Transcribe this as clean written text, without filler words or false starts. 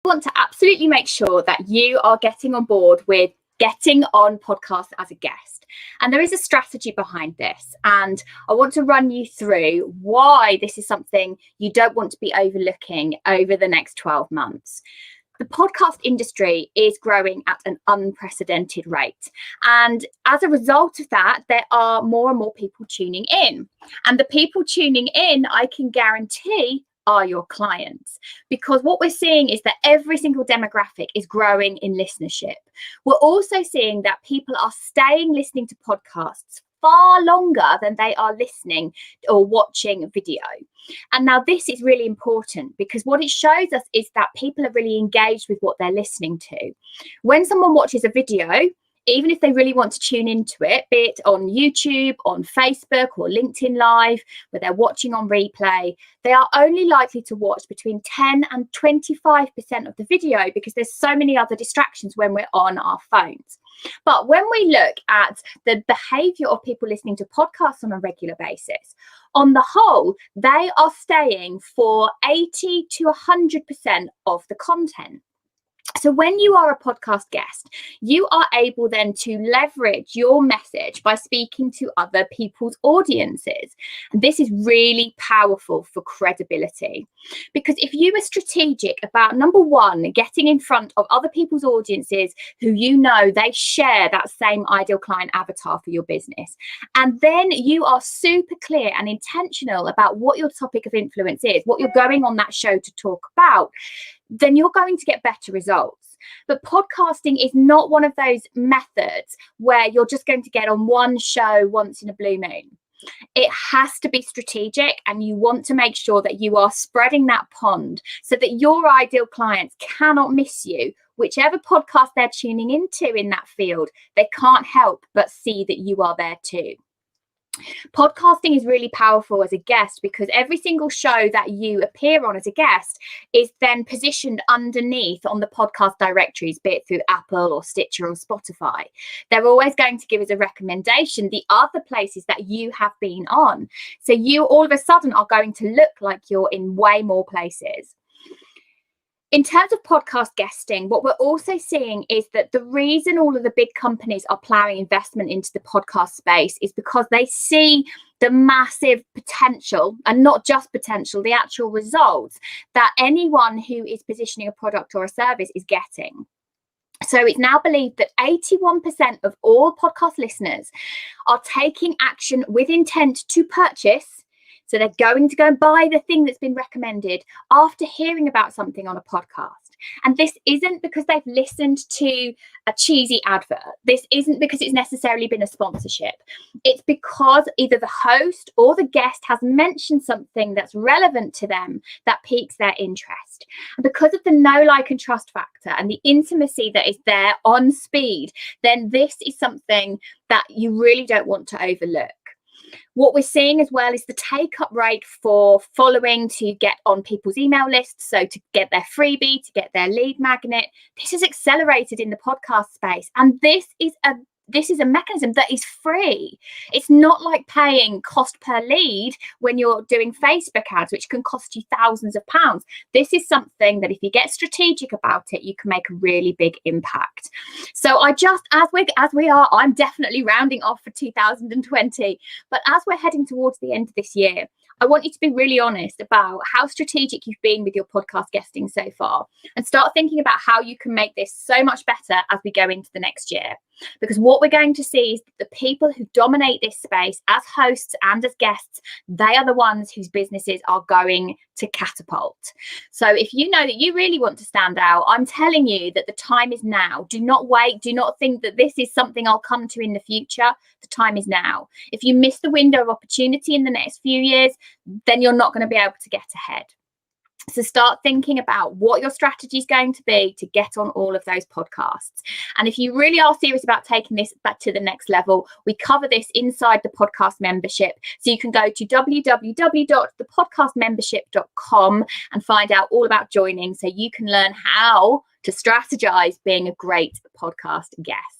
want to absolutely make sure that you are getting on board with getting on podcasts as a guest. And there is a strategy behind this. And I want to run you through why this is something you don't want to be overlooking over the next 12 months. The podcast industry is growing at an unprecedented rate. And as a result of that, there are more and more people tuning in. And the people tuning in, I can guarantee, are your clients, because what we're seeing is that every single demographic is growing in listenership. We're also seeing that people are staying listening to podcasts far longer than they are listening or watching video. And now this is really important, because what it shows us is that people are really engaged with what they're listening to. When someone watches a video, even if they really want to tune into it, be it on YouTube, on Facebook or LinkedIn Live, where they're watching on replay, they are only likely to watch between 10 and 25% of the video, because there's so many other distractions when we're on our phones. But when we look at the behavior of people listening to podcasts on a regular basis, on the whole, they are staying for 80 to 100% of the content. So when you are a podcast guest, you are able then to leverage your message by speaking to other people's audiences. And this is really powerful for credibility, because if you are strategic about, number one, getting in front of other people's audiences who you know they share that same ideal client avatar for your business, and then you are super clear and intentional about what your topic of influence is, what you're going on that show to talk about, then you're going to get better results. But podcasting is not one of those methods where you're just going to get on one show once in a blue moon. It has to be strategic, and you want to make sure that you are spreading that pond so that your ideal clients cannot miss you. Whichever podcast they're tuning into in that field, they can't help but see that you are there too. Podcasting is really powerful as a guest, because every single show that you appear on as a guest is then positioned underneath on the podcast directories, be it through Apple or Stitcher or Spotify. They're always going to give as a recommendation the other places that you have been on. So you all of a sudden are going to look like you're in way more places. In terms of podcast guesting, what we're also seeing is that the reason all of the big companies are plowing investment into the podcast space is because they see the massive potential, and not just potential, the actual results that anyone who is positioning a product or a service is getting. So it's now believed that 81% of all podcast listeners are taking action with intent to purchase. So they're going to go and buy the thing that's been recommended after hearing about something on a podcast. And this isn't because they've listened to a cheesy advert. This isn't because it's necessarily been a sponsorship. It's because either the host or the guest has mentioned something that's relevant to them that piques their interest. And because of the know, like, and trust factor and the intimacy that is there on speed, then this is something that you really don't want to overlook. What we're seeing as well is the take-up rate for following to get on people's email lists, so to get their freebie, to get their lead magnet. This has accelerated in the podcast space, and this is a mechanism that is free. It's not like paying cost per lead when you're doing Facebook ads, which can cost you thousands of pounds. This is something that if you get strategic about it, you can make a really big impact. So I'm definitely rounding off for 2020, but as we're heading towards the end of this year, I want you to be really honest about how strategic you've been with your podcast guesting so far, and start thinking about how you can make this so much better as we go into the next year. Because what we're going to see is that the people who dominate this space as hosts and as guests, they are the ones whose businesses are going to catapult. So if you know that you really want to stand out, I'm telling you that the time is now. Do not wait. Do not think that this is something I'll come to in the future. The time is now. If you miss the window of opportunity in the next few years, then you're not going to be able to get ahead. So start thinking about what your strategy is going to be to get on all of those podcasts. And if you really are serious about taking this back to the next level, we cover this inside the podcast membership. So you can go to www.thepodcastmembership.com and find out all about joining, so you can learn how to strategize being a great podcast guest.